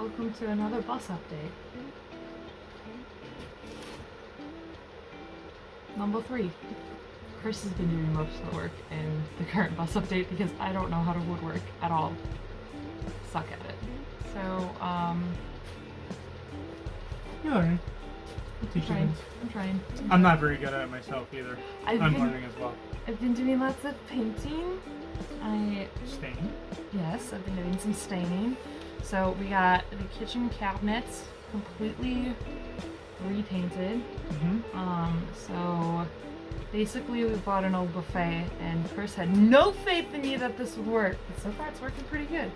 Welcome to another bus update. Number 3. Chris has been doing most of the work in the current bus update because I don't know how to woodwork at all. Suck at it. So, You're learning. I'm trying. I'm not very good at it myself either. I'm learning as well. I've been doing lots of painting. Staining? Yes, I've been doing some staining. So we got the kitchen cabinets completely repainted. So basically we bought an old buffet and Chris had no faith in me that this would work. But so far it's working pretty good.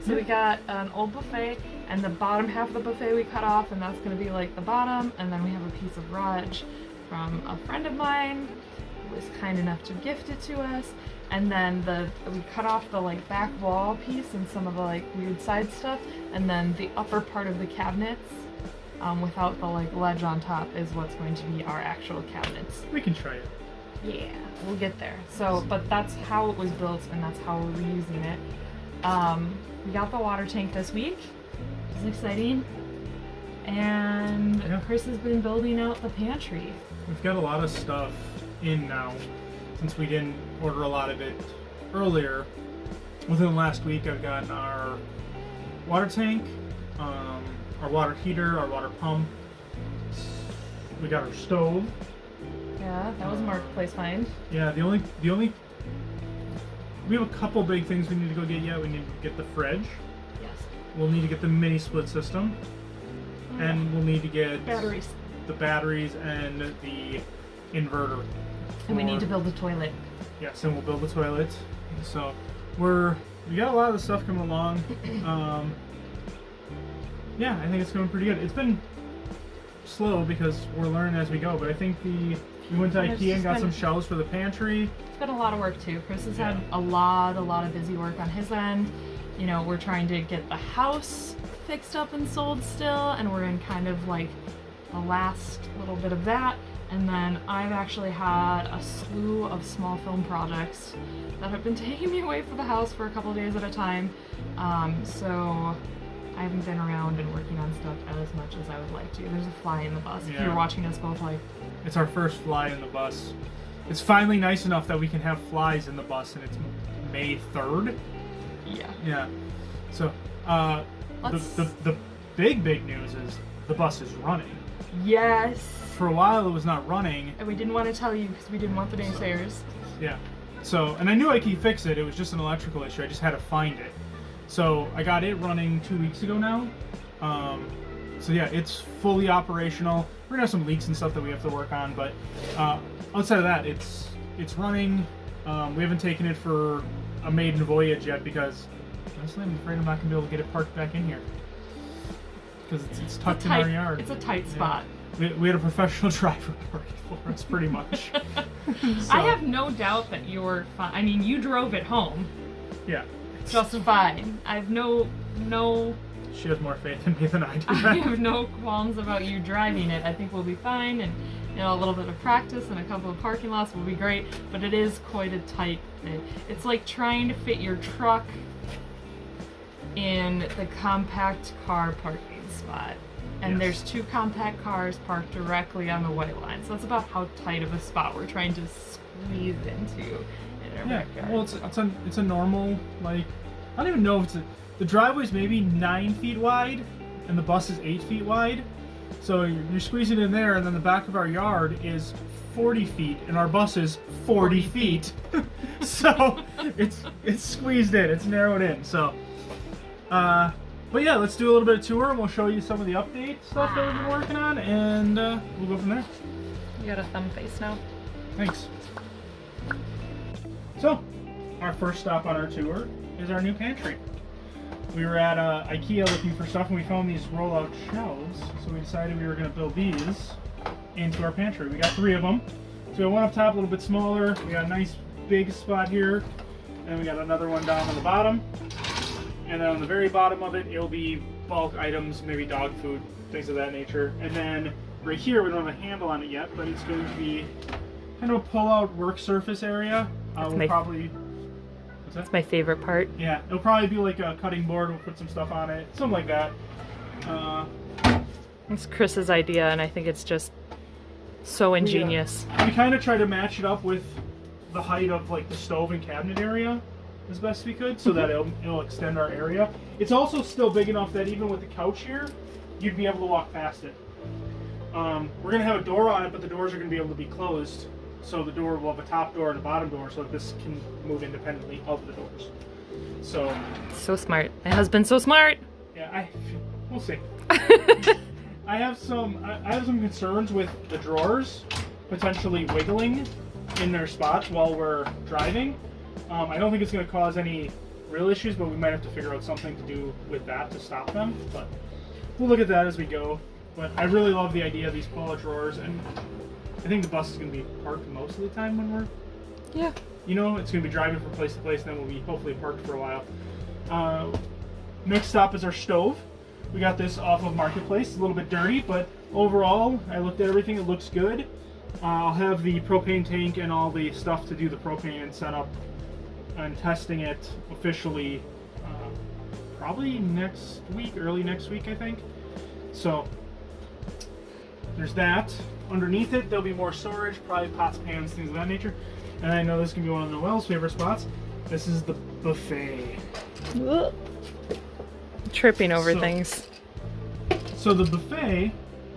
So we got an old buffet and the bottom half of the buffet we cut off, and that's going to be like the bottom, and then we have a piece of raj from a friend of mine who was kind enough to gift it to us. And then we cut off the like back wall piece and some of the like weird side stuff, and then the upper part of the cabinets without the like ledge on top is what's going to be our actual cabinets. We can try it. Yeah, we'll get there. So, but that's how it was built and that's how we're reusing it. We got the water tank this week, which is exciting. And yeah. Chris has been building out the pantry. We've got a lot of stuff in now. Since we didn't order a lot of it earlier, within the last week I've gotten our water tank, our water heater, our water pump. We got our stove. Yeah, that was a marketplace find. Yeah, the only we have a couple big things we need to go get yet. We need to get the fridge. Yes. We'll need to get the mini split system, and we'll need to get batteries. The batteries and the inverter. And we need to build the toilet. Yes, and we'll build the toilet. So we got a lot of the stuff coming along. Yeah, I think it's going pretty good. It's been slow because we're learning as we go, but I think we went to IKEA and got some shelves for the pantry. It's been a lot of work too. Chris has had a lot of busy work on his end. You know, we're trying to get the house fixed up and sold still, and we're in kind of like the last little bit of that. And then I've actually had a slew of small film projects that have been taking me away from the house for a couple of days at a time. So I haven't been around and working on stuff as much as I would like to. There's a fly in the bus. Yeah. If you're watching us both, like... It's our first fly in the bus. It's finally nice enough that we can have flies in the bus, and it's May 3rd. Yeah. Yeah. So, the big news is the bus is running. Yes! For a while it was not running. And we didn't want to tell you because we didn't want the naysayers. Yeah. So, and I knew I could fix it. It was just an electrical issue. I just had to find it. So I got it running 2 weeks ago now. So yeah, it's fully operational. We're gonna have some leaks and stuff that we have to work on, but outside of that, it's running. We haven't taken it for a maiden voyage yet because honestly, I'm afraid I'm not gonna be able to get it parked back in here because it's tucked in our yard. It's a tight spot. We had a professional driver park it for us, pretty much. So, I have no doubt that you're fine. I mean, you drove it home. Yeah. Just fine. I have no. She has more faith in me than I do. I have no qualms about you driving it. I think we'll be fine, and you know, a little bit of practice and a couple of parking lots will be great. But it is quite a tight fit. It's like trying to fit your truck in the compact car parking spot. And there's 2 compact cars parked directly on the white line. So that's about how tight of a spot we're trying to squeeze into in our backyard. Well, it's a normal, like, I don't even know if the driveway's maybe 9 feet wide, and the bus is 8 feet wide. So you're squeezing in there, and then the back of our yard is 40 feet, and our bus is 40 feet. So it's squeezed in, it's narrowed in. So, but yeah, let's do a little bit of tour, and we'll show you some of the update stuff that we've been working on, and we'll go from there. You got a thumb face now. Thanks. So, our first stop on our tour is our new pantry. We were at IKEA looking for stuff, and we found these roll-out shelves, so we decided we were going to build these into our pantry. We got 3 of them. So we got one up top, a little bit smaller. We got a nice big spot here, and we got another one down on the bottom. And then on the very bottom of it, it'll be bulk items, maybe dog food, things of that nature. And then right here, we don't have a handle on it yet, but it's going to be kind of a pull-out work surface area. We'll probably... That's my favorite part. Yeah, it'll probably be like a cutting board. We'll put some stuff on it, something like that. It's Chris's idea, and I think it's just so ingenious. We kind of try to match it up with the height of like the stove and cabinet area as best we could, so that it'll extend our area. It's also still big enough that even with the couch here, you'd be able to walk past it. We're gonna have a door on it, but the doors are gonna be able to be closed. So the door will have a top door and a bottom door, so that this can move independently of the doors. So smart. My husband's so smart. Yeah, we'll see. I have some concerns with the drawers potentially wiggling in their spots while we're driving. I don't think it's going to cause any real issues, but we might have to figure out something to do with that to stop them. But we'll look at that as we go. But I really love the idea of these pull-out drawers, and I think the bus is going to be parked most of the time when we're... Yeah. You know, it's going to be driving from place to place, and then we'll be hopefully parked for a while. Next stop is our stove. We got this off of Marketplace. It's a little bit dirty, but overall, I looked at everything. It looks good. I'll have the propane tank and all the stuff to do the propane setup and testing it officially probably next week, early next week, I think. So there's that. Underneath it, there'll be more storage, probably pots, pans, things of that nature. And I know this can be one of Noelle's favorite spots. This is the buffet. Ugh. Tripping over things. So the buffet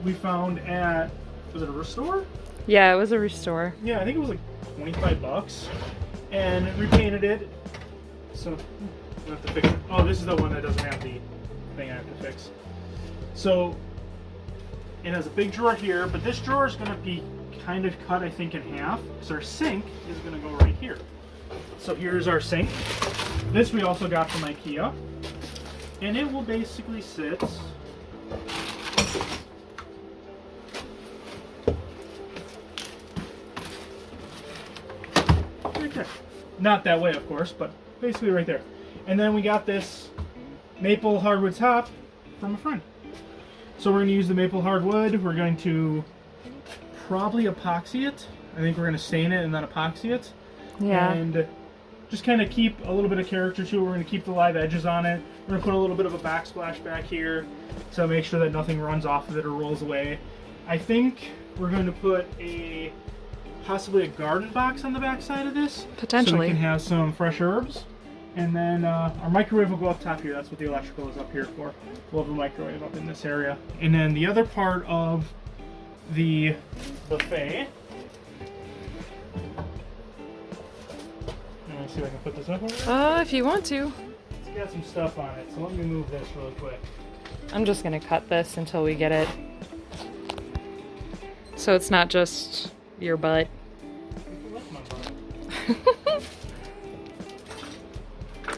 we found at, was it a restore? Yeah, it was a restore. Yeah, I think it was like 25 bucks. And repainted it. So I have to fix it. Oh, this is the one that doesn't have the thing I have to fix. So it has a big drawer here, but this drawer is going to be kind of cut, I think, in half. So our sink is going to go right here. So here's our sink. This we also got from IKEA. And it will basically sit right there. Not that way, of course, but basically right there. And then we got this maple hardwood top from a friend. So we're going to use the maple hardwood. We're going to probably epoxy it. I think we're going to stain it and then epoxy it. Yeah. And just kind of keep a little bit of character to it. We're going to keep the live edges on it. We're going to put a little bit of a backsplash back here to make sure that nothing runs off of it or rolls away. I think we're going to put possibly a garden box on the back side of this. Potentially. So we can have some fresh herbs. And then our microwave will go up top here. That's what the electrical is up here for. We'll have a microwave up in this area. And then the other part of the buffet. Let me see if I can put this up over there. If you want to. It's got some stuff on it, so let me move this really quick. I'm just gonna cut this until we get it. So it's not just your butt. You like my butt.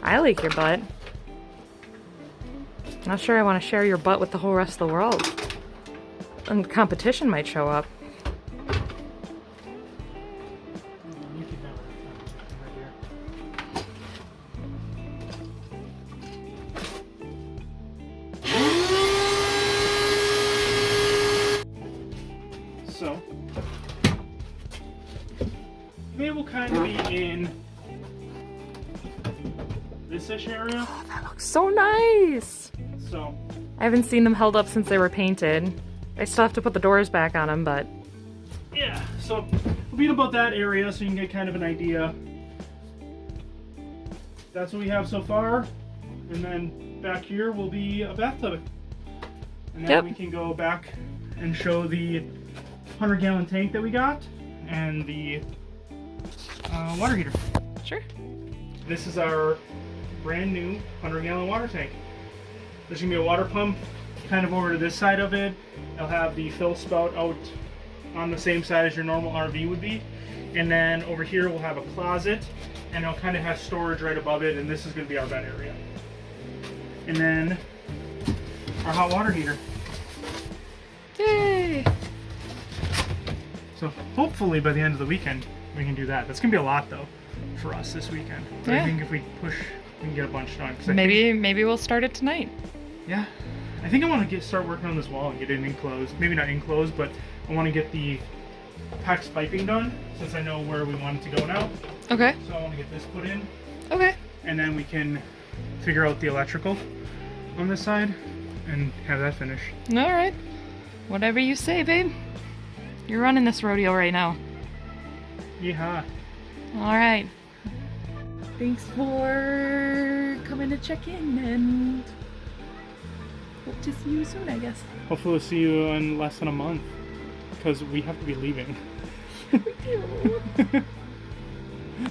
I like your butt. Not sure I want to share your butt with the whole rest of the world. And competition might show up. So, they will kind of be in this-ish area. Oh, that looks so nice! So, I haven't seen them held up since they were painted. I still have to put the doors back on them, but... yeah, so we'll be in about that area so you can get kind of an idea. That's what we have so far. And then back here will be a bathtub. And then we can go back and show the 100-gallon tank that we got and the water heater. Sure. This is our brand new 100-gallon water tank. There's gonna be a water pump kind of over to this side of it. It'll have the fill spout out on the same side as your normal RV would be. And then over here we'll have a closet and it'll kind of have storage right above it, and this is gonna be our vent area. And then our hot water heater. Yay! So hopefully by the end of the weekend we can do that. That's gonna be a lot though for us this weekend. But I think if we push, we can get a bunch done. Maybe we'll start it tonight. Yeah, I think I want to start working on this wall and get it enclosed. Maybe not enclosed, but I want to get the PEX piping done since I know where we want it to go now. Okay. So I want to get this put in. Okay. And then we can figure out the electrical on this side. and have that finished. Alright. Whatever you say, babe. You're running this rodeo right now. Yeehaw. Alright. Thanks for coming to check in, and hope to see you soon, I guess. Hopefully we'll see you in less than a month, because we have to be leaving. We do.